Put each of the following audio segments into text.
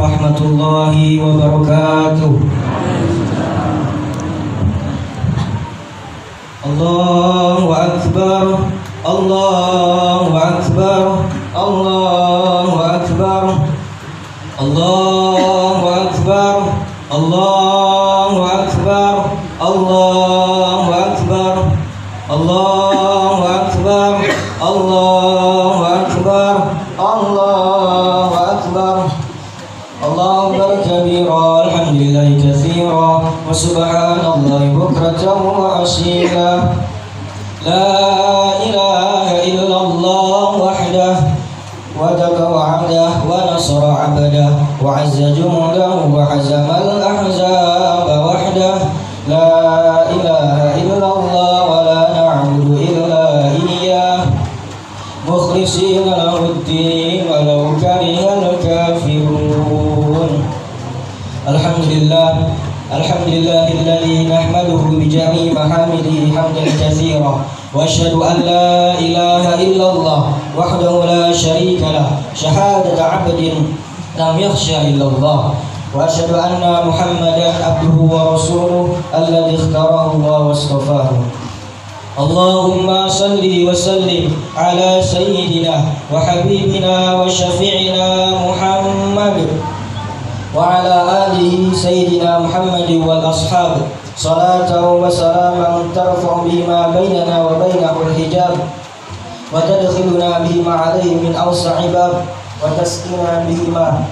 warahmatullahi wabarakatuh. Allahu akbar, Allahu akbar, Allahu akbar, Allahu akbar, Allahu akbar, Allahu akbar, Allahu akbar, Allahu akbar, Allahu akbar, Allahu akbar kabira, alhamdulillahi katsira, wa subhanallahi bukratan wa asila. La ilaha illallah wahdah wadaqa wa'adah wa nasara 'abdah wa 'azza jundahu wa hazama al-ahzaba wahdah. La ilaha illallah wa la na'budu illa iyyah mukhlishina lahu-d-din walau karihal kafirun. Alhamdulillah, alhamdulillahilladzi nahmaduhu bi jami'i mahamidihi hamdan katsira wa asyhadu an la ilaha illallah wahdahu la syarika lah syahadata 'abdin lam yakhsha illallah wa asyhadu anna Muhammadan abduhu wa rasuluhu alladzi ikhtarahu wa wastafahu. Allahumma salli wa sallim ala sayyidina wa habibina wa syafi'ina Muhammad wa ala alihi sayyidina Muhammad wal ashab salatan wa salaman tarfa'u bima bainana wa bainahul hijab wa tadkhiluna bima alayhi min awsa'i bab wa taskina bihima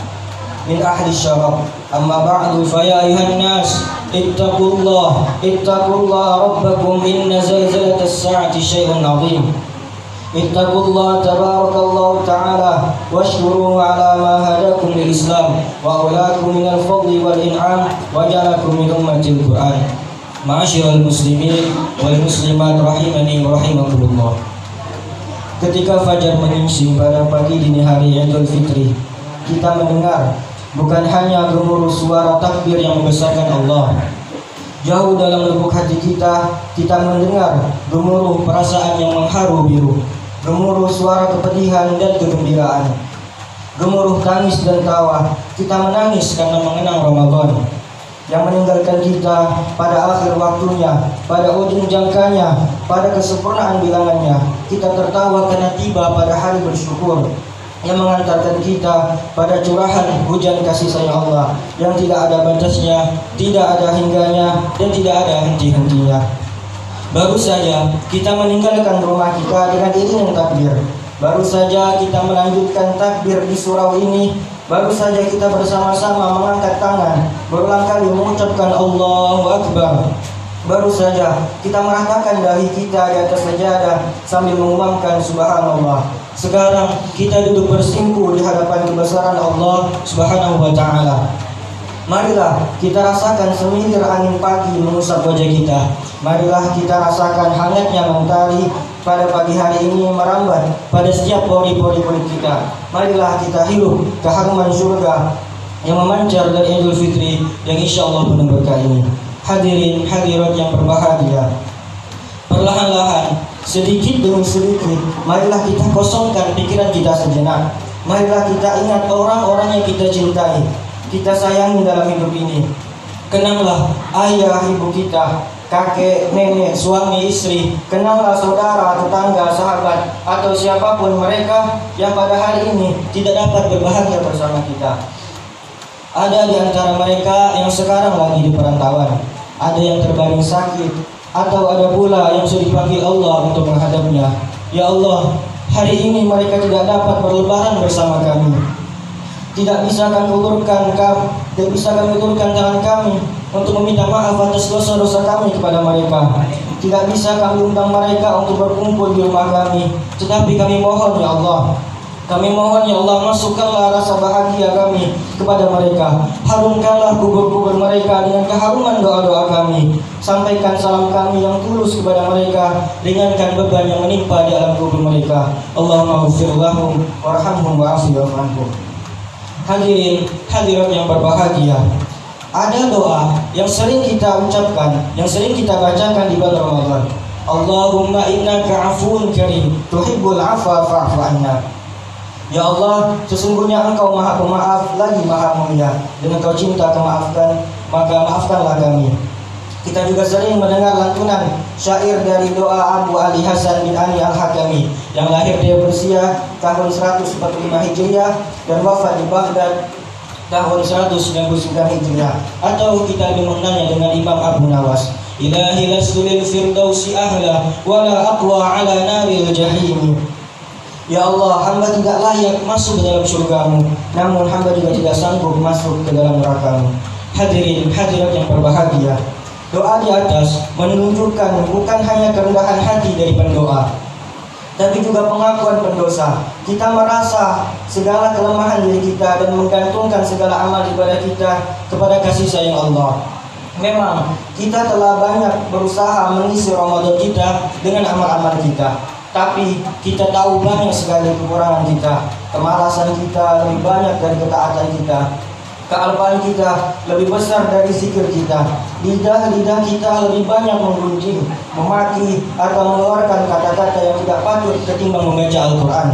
min ahli syarab. Amma ba'du, fa ya ayuhan nas ittaqullah rabbakum inna zalzalatas sa'ati syai'un 'azim. Ittaqullah tabarakallahu ta'ala washkuru ala ma hadakum lil Islam wa awlakum minal fadli wal in'am wa ja'alakum min ummatil Qur'an. Ma'asyiral muslimin wal muslimat rahimani wa rahimakumullah. Ketika fajar menyingsing pada pagi dini hari Idul Fitri, kita mendengar bukan hanya gemuruh suara takbir yang membesarkan Allah. Jauh dalam lubuk hati kita mendengar gemuruh perasaan yang mengharu biru, gemuruh suara kepedihan dan kegembiraan, gemuruh tangis dan tawa. Kita menangis karena mengenang Ramadan yang meninggalkan kita pada akhir waktunya, pada ujung jangkanya, pada kesempurnaan bilangannya. Kita tertawa karena tiba pada hari bersyukur yang mengantarkan kita pada curahan hujan kasih sayang Allah yang tidak ada batasnya, tidak ada hingganya, dan tidak ada henti-hentinya. Baru saja kita meninggalkan rumah kita dengan iringan takbir. Baru saja kita melanjutkan takbir di surau ini. Baru saja kita bersama-sama mengangkat tangan, berulang kali mengucapkan Allahu Akbar. Baru saja kita meratakan dahi kita di atas sajadah sambil mengumandangkan Subhanallah. Sekarang kita duduk bersinggu di hadapan kebesaran Allah Subhanahu wa ta'ala. Marilah kita rasakan semilir angin pagi mengusap wajah kita. Marilah kita rasakan hangatnya mentari pada pagi hari ini merambat pada setiap pori-pori kulit kita. Marilah kita hirup keharuman surga yang memancar dari Idul Fitri yang insya Allah penuh berkah ini. Hadirin hadirat yang berbahagia, perlahan-lahan, sedikit demi sedikit, marilah kita kosongkan pikiran kita sejenak. Marilah kita ingat orang-orang yang kita cintai, kita sayangi dalam hidup ini. Kenanglah ayah ibu kita, kakek, nenek, suami, istri. Kenanglah saudara, tetangga, sahabat, atau siapapun mereka yang pada hari ini tidak dapat berbahagia bersama kita. Ada di antara mereka yang sekarang lagi di perantauan, ada yang terbaring sakit, atau ada pula yang sudah dipanggil Allah untuk menghadapnya. Ya Allah, hari ini mereka tidak dapat berlebaran bersama kami. Tidak bisa kami ulurkan tangan kami untuk meminta maaf atas dosa-dosa kami kepada mereka. Tidak bisa kami undang mereka untuk berkumpul di rumah kami. Tetapi kami mohon ya Allah, kami mohon ya Allah, masukkanlah rasa bahagia kami kepada mereka. Harumkanlah kubur-kubur mereka dengan keharuman doa-doa kami. Sampaikan salam kami yang tulus kepada mereka, ringankan beban yang menimpa di alam kubur mereka. Allahumma ighfir lahum warhamhum wa'afi wa'fu anhum. Hadirin hadirat yang berbahagia, ada doa yang sering kita ucapkan, yang sering kita bacakan di bulan Ramadan. Allahumma innaka afuwun karim tuhibbul afwa fa'fu anna. Ya Allah, sesungguhnya Engkau Maha Pemaaf lagi Maha Mulia, dan Engkau cinta memaafkan, maka maafkanlah kami. Kita juga sering mendengar lantunan syair dari doa Abu Ali Hasan bin Ali Al-Hakami yang lahir di berusia tahun 145 Hijriah dan wafat di Baghdad tahun 199 Hijriah, atau kita lebih mengenalnya dengan Imam Abu Nawas. Ilahi lastu lil firdausi ahla wala aqwa ala naril jahim. Ya Allah, hamba tidak layak masuk ke dalam surgamu, namun hamba juga tidak sanggup masuk ke dalam nerakamu. Hadirin hadirat yang berbahagia, doa di atas menunjukkan bukan hanya kerendahan hati dari pendoa, tapi juga pengakuan pendosa. Kita merasa segala kelemahan diri kita dan menggantungkan segala amal ibadah kita kepada kasih sayang Allah. Memang kita telah banyak berusaha mengisi Ramadan kita dengan amal-amal kita, tapi kita tahu banyak sekali kekurangan kita. Kemalasan kita lebih banyak dari ketaatan kita. Kealpaan kita lebih besar dari zikir kita. Lidah kita lebih banyak menggunjing, memaki, atau mengeluarkan kata-kata yang tidak patut ketimbang membaca Al-Quran,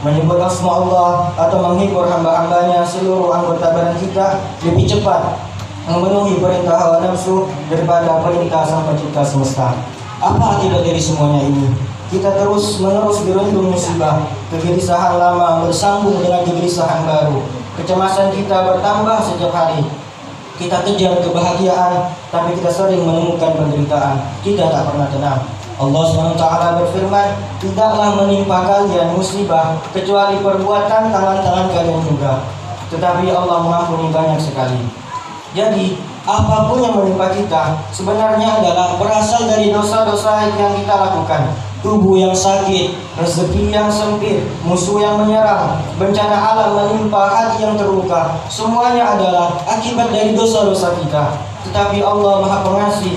menyebut asma Allah, atau menghibur hamba-hambanya. Seluruh anggota badan kita lebih cepat memenuhi perintah hawa nafsu daripada perintah Sang Pencipta semesta. Apa akibat dari semuanya ini? Kita terus-menerus dirundung musibah. Kegelisahan lama bersambung dengan kegelisahan baru. Kecemasan kita bertambah setiap hari. Kita kejar kebahagiaan, tapi kita sering menemukan penderitaan. Kita tak pernah tenang. Allah SWT berfirman, tidaklah menimpa kalian musibah kecuali perbuatan tangan-tangan kalian juga, tetapi Allah mengampuni banyak sekali. Jadi apapun yang menimpa kita sebenarnya adalah berasal dari dosa-dosa yang kita lakukan. Tubuh yang sakit, rezeki yang sempit, musuh yang menyerang, bencana alam menimpa, hati yang terluka, semuanya adalah akibat dari dosa-dosa kita. Tetapi Allah Maha Pengasih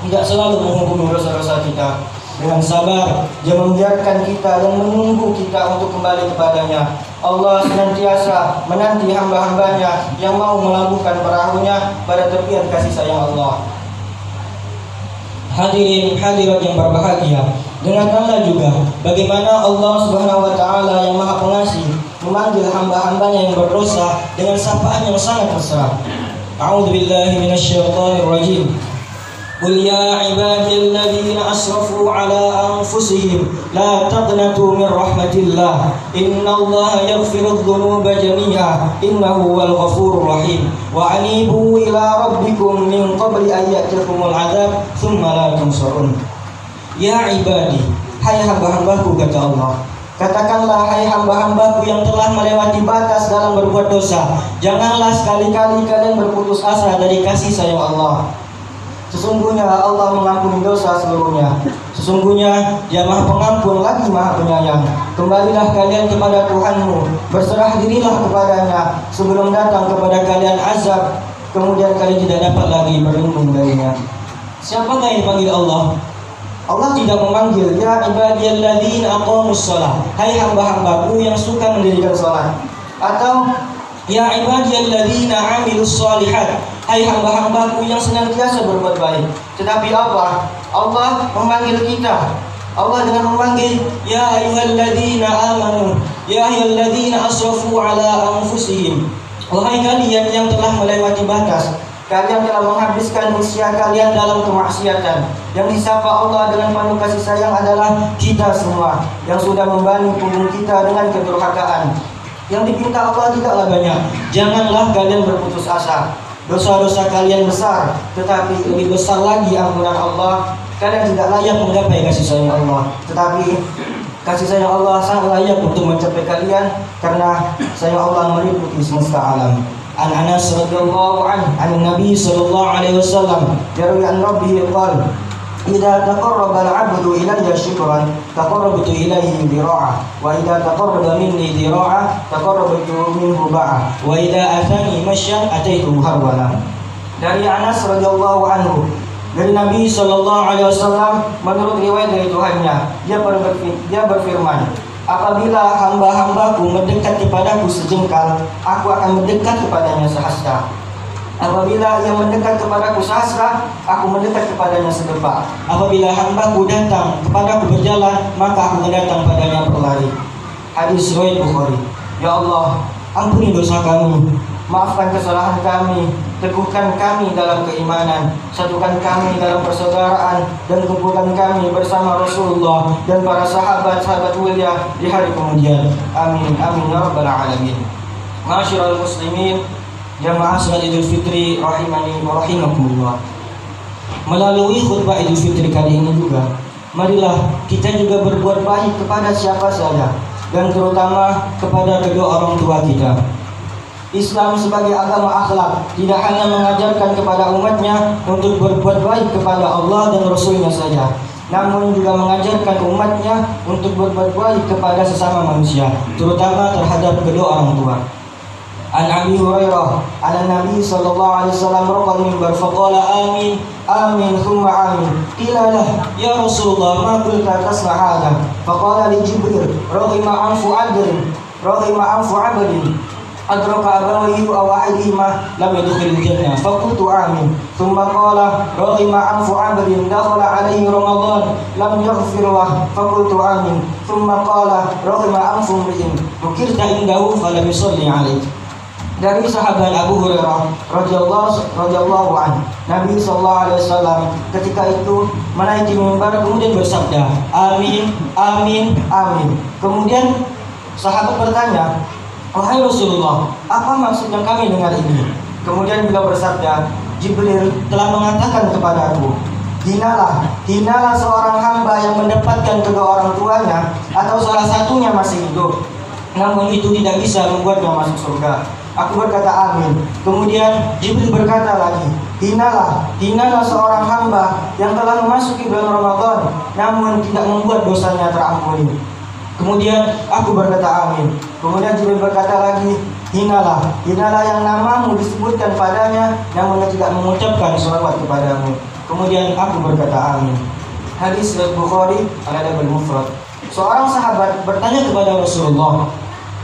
tidak selalu menghukumi dosa-dosa kita. Dengan sabar, Dia membiarkan kita dan menunggu kita untuk kembali kepadanya. Allah senantiasa menanti hamba-hambanya yang mau melabuhkan perahunya pada tepian kasih sayang Allah. Hadirin hadirat yang berbahagia, dengarkanlah juga bagaimana Allah Subhanahu wa taala yang Maha Pengasih memanggil hamba-hambanya yang berdosa dengan sapaan yang sangat mesra. A'udzubillahi minasyaitonir rajim. Qul ya ibadiyalladzina asrafu ala anfusihim la taqnatu min rahmatillah innallaha yaghfirudz dzunuba jami'a innahu huwal ghafurur rahim wa anibu ila rabbikum min qabli an ya'tiyakumul 'adzab tsumma la tunsarun. Ya ibadi, hai hamba-hambaku, kata Allah, katakanlah hai hamba-hambaku yang telah melewati batas dalam berbuat dosa, janganlah sekali-kali kalian berputus asa dari kasih sayang Allah. Sesungguhnya Allah mengampuni dosa seluruhnya. Sesungguhnya Dia Maha Pengampun lagi Maha Penyayang. Kembalilah kalian kepada Tuhanmu, berserah dirilah kepadanya sebelum datang kepada kalian azab, kemudian kalian tidak dapat lagi berlindung darinya. Siapakah yang dipanggil Allah? Allah tidak memanggil ya ibadiyalladzina aqamus shalah, hai hamba-hambaku yang suka mendirikan salat, atau ya ibadiyalladzina amilus shalihat, hai hamba-hambaku yang senantiasa berbuat baik. Tetapi apa? Allah memanggil kita. Allah dengan memanggil ya ayyuhalladzina amanu, ya ayyuhalladzina asrafu ala anfusihim, wahai kalian yang telah melewati batas, kalian telah menghabiskan usia kalian dalam kemaksiatan. Yang disapa Allah dengan penuh kasih sayang adalah kita semua yang sudah membani punggung kita dengan kedurhakaan. Yang dipinta Allah tidaklah banyak. Janganlah kalian berputus asa. Dosa-dosa kalian besar, tetapi lebih besar lagi ampunan Allah. Kalian tidak layak menggapai kasih sayang Allah, tetapi kasih sayang Allah sangat layak untuk mencapai kalian, karena sayang Allah meliputi semesta alam. An Anas radhiyallahu anhu an Nabi sallallahu alaihi wasallam yarwi an Rabbih qala idza taqarraba al-'abdu ilayya shukran taqarrabtu ilayhi dhira'a wa idza taqarraba minni dhira'a taqarrabtu minhu ba'a wa idza atani mashyan ataitu harwala. Dari Anas radhiyallahu anhu, dari Nabi sallallahu alaihi wasallam, menurut riwayat dari Tuhannya, dia berfirman, apabila hamba-hambaku mendekat kepadaku sejengkal, aku akan mendekat kepadanya sehasta. Apabila ia mendekat kepadaku sehasta, aku mendekat kepadanya sedepak. Apabila hambaku datang kepadaku berjalan, maka aku mendatang padanya berlari. Hadis riwayat Bukhari. Ya Allah, ampuni dosa kami, maafkan kesalahan kami, teguhkan kami dalam keimanan, satukan kami dalam persaudaraan, dan kumpulkan kami bersama Rasulullah dan para sahabat-sahabat mulia di hari kemudian. Amin, amin ya rabbal alamin. Ma'asyiral muslimin, jamaah salat Idul Fitri rahimani wa rahimakumullah. Melalui khutbah Idul Fitri kali ini juga, marilah kita juga berbuat baik kepada siapa saja, dan terutama kepada kedua orang tua kita. Islam sebagai agama akhlak tidak hanya mengajarkan kepada umatnya untuk berbuat baik kepada Allah dan Rasulnya saja, namun juga mengajarkan umatnya untuk berbuat baik kepada sesama manusia, terutama terhadap kedua orang tua. An Abi Hurairah an Nabi sallallahu alaihi wasallam raqal mimbar faqala amin amin thumma amin qila lah ya Rasulullah ma qulta tasna hadha faqala li Jibril raghima anfu abdin adraka abawayhi aw ahadihima lam yadkhul al-jannah faqultu amin thumma qala raghima anfu abdin dakhala alayhi ramadan lam yaghfir lahu faqultu amin thumma qala raghima anfu imrin ukirta indahu falam yusalli alayhi. Dari sahabat Abu Hurairah radhiyallahu anhu, Nabi sallallahu alaihi wasallam ketika itu menaiki mimbar kemudian bersabda, amin, amin, amin. Kemudian sahabat bertanya, wahai Rasulullah, apa maksudnya kami dengar ini? Kemudian beliau bersabda, Jibril telah mengatakan kepadaku, hinalah seorang hamba yang mendapatkan kedua orang tuanya atau salah satunya masih hidup, namun itu tidak bisa membuatnya masuk surga. Aku berkata amin. Kemudian Jibril berkata lagi, hinalah seorang hamba yang telah memasuki bulan Ramadan namun tidak membuat dosanya terampuni. Kemudian aku berkata amin. Kemudian Jibril berkata lagi, hinalah yang namamu disebutkan padanya namun tidak mengucapkan shalawat kepadamu. Kemudian aku berkata amin. Hadis riwayat Bukhari Al-Adab Al-Mufrad. Seorang sahabat bertanya kepada Rasulullah,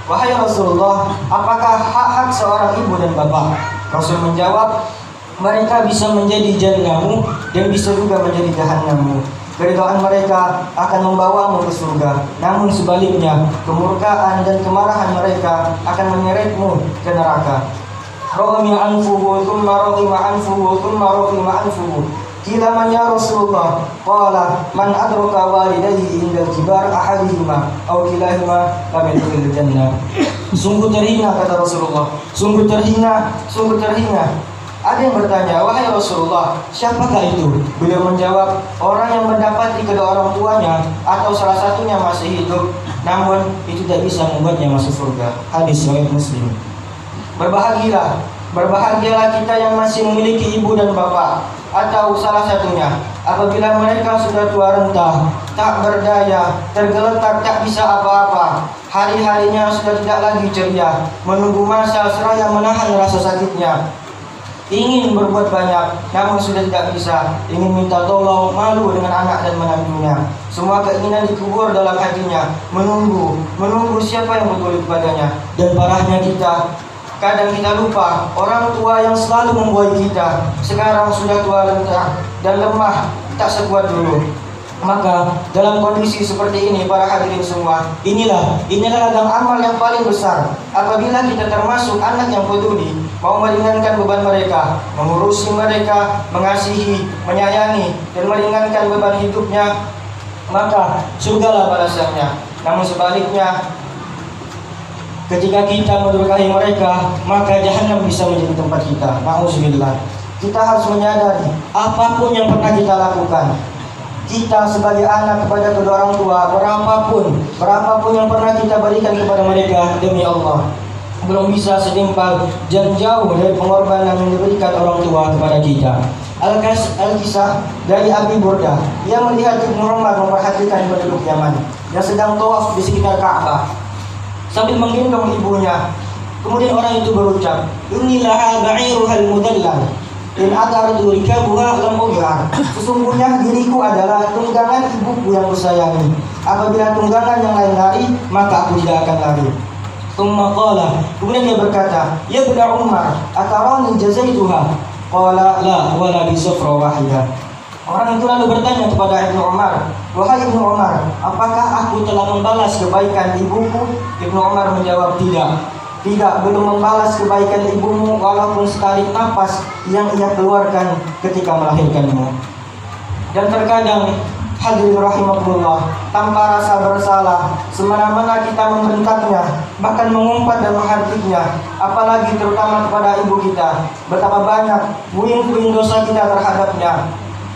wahai Rasulullah, apakah hak-hak seorang ibu dan bapak? Rasul menjawab, mereka bisa menjadi jannahmu dan bisa juga menjadi jahannammu. Keridhaan mereka akan membawamu ke surga, namun sebaliknya kemurkaan dan kemarahan mereka akan menyeretmu ke neraka. Raghima anfuhu thumma raghima anfuhu thumma raghima anfuhu. Qila man ya Rasulullah? Qala man adraka walidayhi indal kibar ahadihima aw kilahuma lam yadkhulul jannah. Sungguh terhina, kata Rasulullah. Sungguh terhina. Ada yang bertanya, wahai Rasulullah, siapakah itu? Beliau menjawab, orang yang mendapati kedua orang tuanya atau salah satunya masih hidup, namun itu tidak bisa membuatnya masuk surga. Hadis riwayat Muslim. Berbahagialah kita yang masih memiliki ibu dan bapak atau salah satunya apabila mereka sudah tua renta, tak berdaya, tergeletak, tak bisa apa-apa. Hari-harinya sudah tidak lagi ceria, menunggu masa seraya menahan rasa sakitnya. Ingin berbuat banyak, namun sudah tidak bisa. Ingin minta tolong, malu dengan anak dan menantunya. Semua keinginan dikubur dalam hatinya, menunggu siapa yang peduli kepadanya. Dan parahnya kita, kadang kita lupa orang tua yang selalu membuai kita sekarang sudah tua renta dan lemah, tak sekuat dulu. Maka dalam kondisi seperti ini para hadirin semua, inilah ladang amal yang paling besar. Apabila kita termasuk anak yang peduli, mau meringankan beban mereka, mengurusi mereka, mengasihi, menyayangi, dan meringankan beban hidupnya, maka surgalah balasannya. Namun sebaliknya, ketika kita mendurhakai mereka, maka jahanam bisa menjadi tempat kita. Na'udzubillah. Kita harus menyadari apapun yang pernah kita lakukan, kita sebagai anak kepada kedua orang tua, berapapun yang pernah kita berikan kepada mereka, demi Allah, belum bisa setimpal dan jauh dari pengorbanan yang diberikan orang tua kepada kita. Al-Kisah dari Abi Burda, yang melihat Ibnu Umar memperhatikan penduduk Yaman yang sedang tawaf di sekitar Ka'bah sambil menggendong ibunya. Kemudian orang itu berucap, "Inilah ba'iruhal mudallal. In atardu rikabuha lam ughar." Sesungguhnya diriku adalah tunggangan ibuku yang kusayangi. Apabila tunggangan yang lain lari, maka aku tidak akan lari. Tsumma qala, kemudian dia berkata, "Ya Ibnu Umar, atarani jazaituha?" Qala la wala bi safra wahidah. Orang itu lalu bertanya kepada Ibnu Umar, "Wahai Ibnu Umar, apakah aku telah membalas kebaikan ibuku?" Ibnu Umar menjawab, Tidak, belum membalas kebaikan ibumu walaupun sekali nafas yang ia keluarkan ketika melahirkanmu." Dan terkadang hadirin rahimakumullah, tanpa rasa bersalah, semena-mena kita membentaknya, bahkan mengumpat dan mengharkitnya, apalagi terutama kepada ibu kita. Betapa banyak puing-puing dosa kita terhadapnya.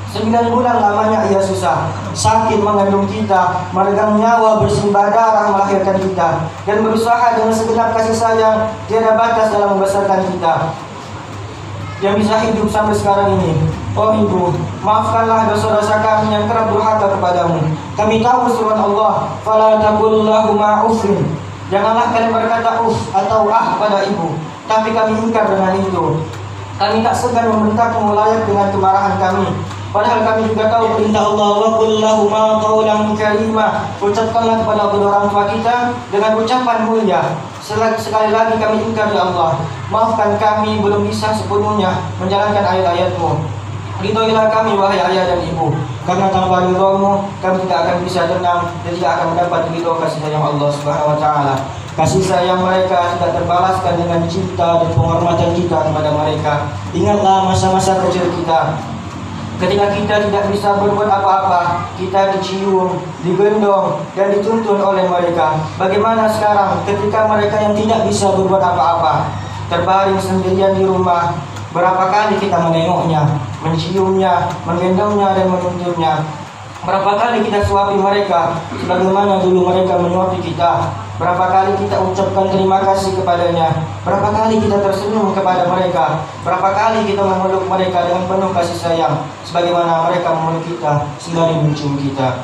9 bulan lamanya ia susah, sakit mengandung kita, meregang nyawa, bersimbah darah melahirkan kita, dan berusaha dengan segenap kasih sayang tiada batas dalam membesarkan kita, yang bisa hidup sampai sekarang ini. Oh Ibu, maafkanlah dosa-dosa kami yang kerap durhaka kepadamu. Kami tahu firman Allah, "Fala taqul lahuma uffin." Janganlah kalian berkata atau pada ibu, tapi kami ingkar dengan itu. Kami tak segan membentakmu layak dengan kemarahan kami. Padahal kami juga tahu perintah Allah, "Wa qul lahuma qawlan karima." Ucapkanlah kepada kedua orang tua kita dengan ucapan mulia. Sekali lagi kami ingkar, ya Allah, maafkan kami belum bisa sepenuhnya menjalankan ayat-ayat-Mu. Ridhoilah kami wahai ayah dan ibu, karena tanpa ridho-Mu kami tidak akan bisa tenang dan tidak akan mendapat ridho kasih sayang Allah Subhanahu wa taala. Kasih sayang mereka tidak terbalaskan dengan cinta dan penghormatan kita kepada mereka. Ingatlah masa-masa kecil kita, ketika kita tidak bisa berbuat apa-apa, kita dicium, digendong, dan dituntun oleh mereka. Bagaimana sekarang ketika mereka yang tidak bisa berbuat apa-apa, terbaring sendirian di rumah? Berapa kali kita menengoknya, menciumnya, menggendongnya, dan menuntunnya? Berapa kali kita suapi mereka sebagaimana dulu mereka menyuapi kita? Berapa kali kita ucapkan terima kasih kepadanya? Berapa kali kita tersenyum kepada mereka? Berapa kali kita memeluk mereka dengan penuh kasih sayang sebagaimana mereka memeluk kita sembari mencium kita?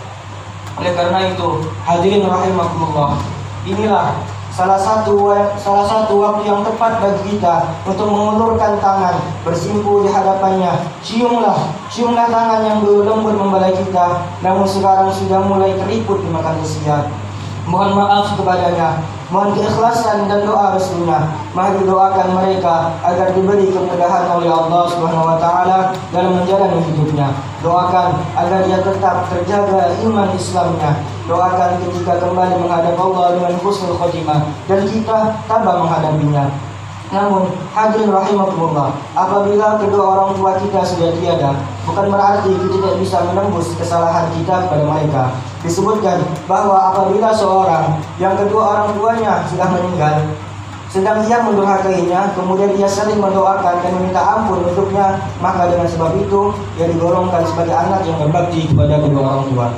Oleh karena itu, hadirin rahimakumullah, inilah salah satu waktu yang tepat bagi kita untuk mengulurkan tangan, bersimpuh di hadapannya. Ciumlah tangan yang dulu lembut membelai kita, namun sekarang sudah mulai keriput dimakan usia. Mohon maaf kepadanya, mohon keikhlasan dan doa restunya. Mari doakan mereka agar diberi kemudahan oleh Allah Subhanahu wa taala dalam menjalani hidupnya. Doakan agar ia tetap terjaga iman Islamnya. Doakan ketika kembali menghadap Allah dengan husnul khotimah dan kita tabah menghadapinya. Namun, hadirin rahimakumullah, apabila kedua orang tua kita sudah tiada, bukan berarti kita tidak bisa menembus kesalahan kita kepada mereka. Disebutkan bahwa apabila seorang yang kedua orang tuanya sudah meninggal, sedang ia mendurhakainya, kemudian ia saling mendoakan dan meminta ampun untuknya, maka dengan sebab itu ia digolongkan sebagai anak yang berbakti kepada kedua orang tua.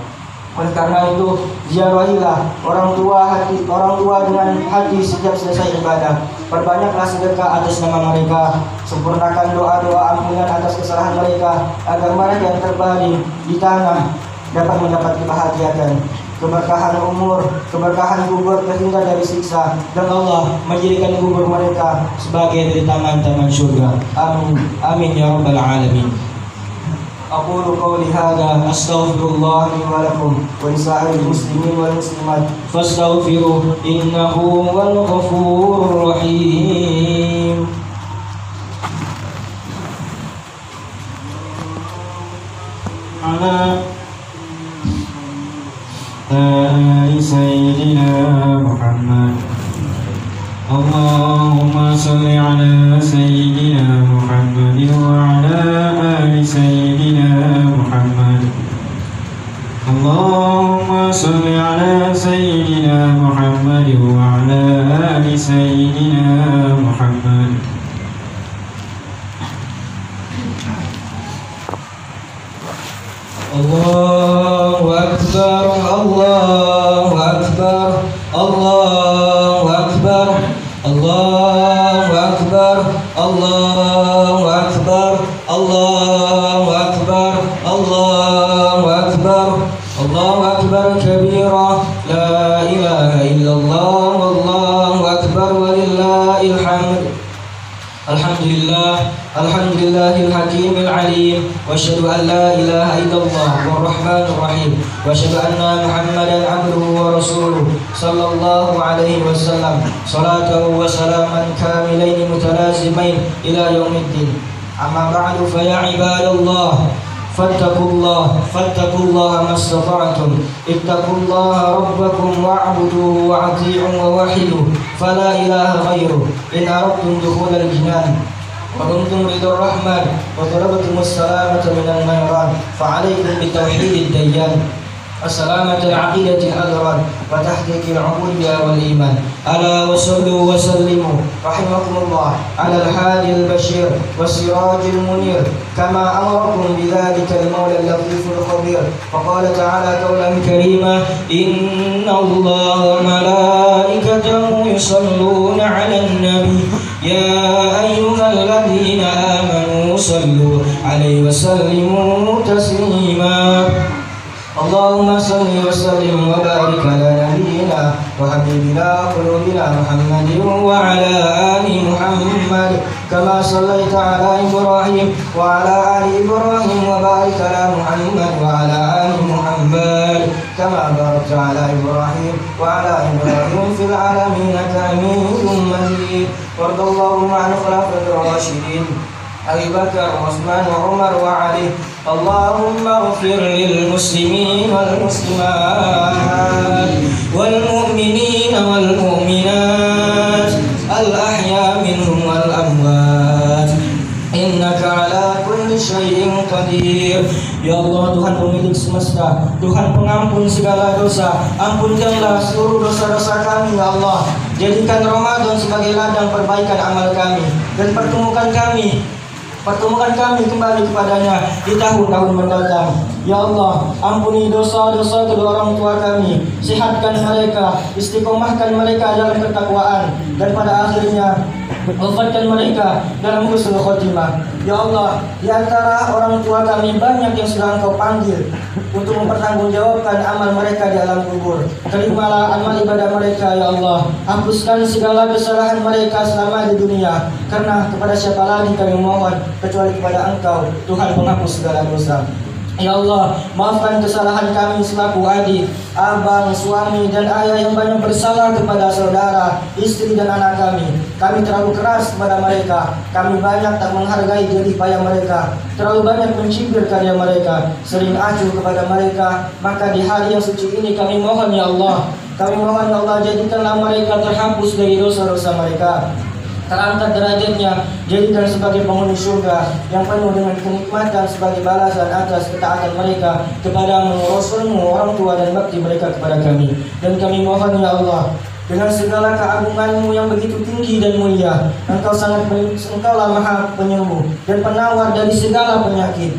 Oleh karena itu, ziarahilah orang tua dengan hati setiap selesai ibadah. Perbanyaklah sedekah atas nama mereka. Sempurnakan doa-doa ampunan atas kesalahan mereka, agar mereka yang terbaring di tanah dapat mendapat kebahagiaan, keberkahan umur, keberkahan kubur, terhindar dari siksa, dan Allah menjadikan kubur mereka sebagai dari taman-taman surga. Amin. Amin ya rabbal alamin. أقول قولي هذا أستغفر الله لي ولكم ولسائر المسلمين والمسلمات فاستغفروه إنه هو الغفور الرحيم. على آل سيدنا محمد. اللهم صل على سيدنا محمد وعلى آل سيدنا محمد. اللهم صل على سيدنا محمد وعلى آل سيدنا محمد. الله أكبر الله أكبر الله أكبر الله أكبر الله أكبر الله أكبر الله أكبر الله أكبر كبيرا لا إله إلا الله والله أكبر ولله الحمد. الحمد لله الحكيم العليم وأشهد أن لا إله إلا الله والرحمن الرحيم وأشهد أن محمدا عبده ورسوله صلى الله عليه وسلم صلاة وسلاما كاملين متلازمين إلى يوم الدين. أما بعد فيا عباد الله فاتقوا الله ما استطعتم اتقوا الله ربكم واعبدوه واطيعوا ووحدوا فلا إله غيره إن أردتم دخول الجنان وكنتم رضا الرحمن وطلبتم السلامة من النيران فعليكم بتوحيد الديان وسلامة العقيدة الأدران وتحقيق العبودية والإيمان. ألا وصلوا وسلموا رحمكم الله على الهادي البشير والسراج المنير كما أمركم بذلك المولى اللطيف الخبير. فقال تعالى قولا كريما: إن الله وملائكته يصلون على النبي يا أيها الذين آمنوا صلوا عليه وسلموا تسليما. اللهم صل وسلم وبارك على نبينا وحبيبنا قلوبنا محمد وعلى آل محمد كما صليت على إبراهيم وعلى آل إبراهيم وبارك على محمد وعلى آل محمد كما باركت على إبراهيم وعلى إبراهيم في العالمين إنك حميد مجيد. وارض اللهم عن الخلفاء الراشدين أبي بكر وعثمان وعمر وعلي. اللهم اغفر للمسلمين والمسلمات والمؤمنين والمؤمنات الأحياء منهم والأموات إنك على كل شيء قدير. Ya Allah, Tuhan pemilik semesta, Tuhan pengampun segala dosa, ampunkanlah seluruh dosa-dosa kami ya Allah. Jadikan Ramadan sebagai ladang perbaikan amal kami dan pertemukan kami kembali kepadanya di tahun-tahun mendatang. Ya Allah, ampuni dosa-dosa kedua orang tua kami, sehatkan mereka, istiqomahkan mereka dalam ketakwaan, dan pada akhirnya wafatkan mereka dalam husnul khotimah. Ya Allah, di antara orang tua kami banyak yang sudah Engkau panggil untuk mempertanggungjawabkan amal mereka di alam kubur. Terimalah amal ibadah mereka ya Allah. Hapuskan segala kesalahan mereka selama di dunia, karena kepada siapa lagi kami mohon kecuali kepada Engkau, Tuhan penghapus segala dosa. Ya Allah, maafkan kesalahan kami selaku adik, abang, suami, dan ayah yang banyak bersalah kepada saudara, istri, dan anak kami. Kami terlalu keras kepada mereka. Kami banyak tak menghargai jerih payah mereka. Terlalu banyak mencibir karya mereka, sering acuh kepada mereka. Maka di hari yang suci ini kami mohon ya Allah, jadikanlah mereka terhapus dari dosa-dosa mereka, terangkat derajatnya, jadikan sebagai penghuni surga yang penuh dengan kenikmatan sebagai balasan atas ketaatan mereka kepadamu, Rasulmu, orang tua dan bakti mereka kepada kami. Dan kami mohon ya Allah, dengan segala keagunganmu yang begitu tinggi dan mulia, Engkaulah maha penyembuh dan penawar dari segala penyakit.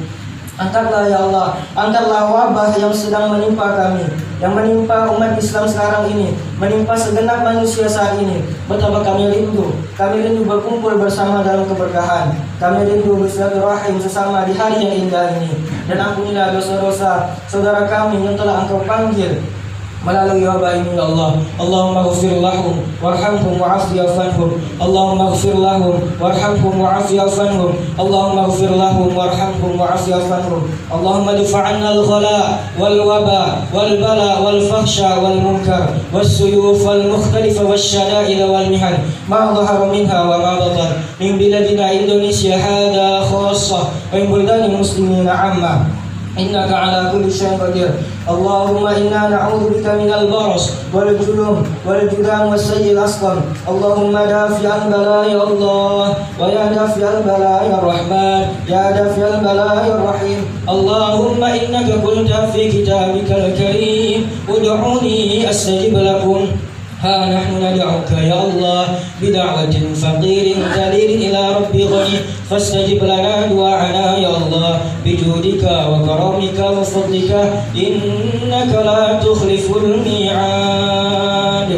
Angkatlah ya Allah, angkatlah wabah yang sedang menimpa kami, yang menimpa umat Islam sekarang ini, menimpa segenap manusia saat ini. Betapa kami rindu berkumpul bersama dalam keberkahan. Kami rindu bersilaturahim sesama di hari yang indah ini. Dan ampunilah dosa-dosa saudara kami yang telah Engkau panggil melalui wabah ini ya Allah. Allahumma ighfir lahum warhamhum wa'afi anhum. Allahumma ighfir lahum warhamhum wa'afi anhum. Allahumma ighfir lahum warhamhum wa'afi anhum. Allahumma difa'anna al-ghala wal waba wal bala wal fahsya wal munkar was suyuf wal mukhtalifa was syada'id wal mihan ma dhahara minha wa ma batan min biladina Indonesia hada khassah wa min buldani muslimina 'amma. إنك على كل شيء قدير. اللهم إنا نعوذ بك من البرص والجذام والجذام والسيء الأسقم. اللهم دافع البلاء يا الله، ويا دافع البلاء يا الرحمن، يا دافع البلاء يا الرحيم. اللهم إنك قلت في كتابك الكريم ادعوني أستجب لكم. ها نحن ندعوك يا الله بدعوة فقير ذليل إلى ربي غني فاستجب لنا دعاءنا يا الله بجودك وكرمك وفضلك إنك لا تخلف الميعاد.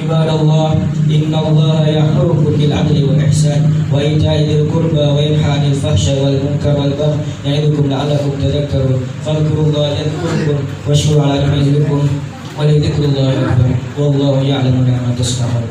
عباد الله، إن الله يأمركم بالعدل والإحسان وإيتاء ذي القربى وينهى عن الفحشاء والمنكر والبغي يعظكم لعلكم تذكرون. فاذكروا الله يذكركم واشكروا على نعمه يزدكم ولذكر الله أكبر والله يعلم ما تصنعون.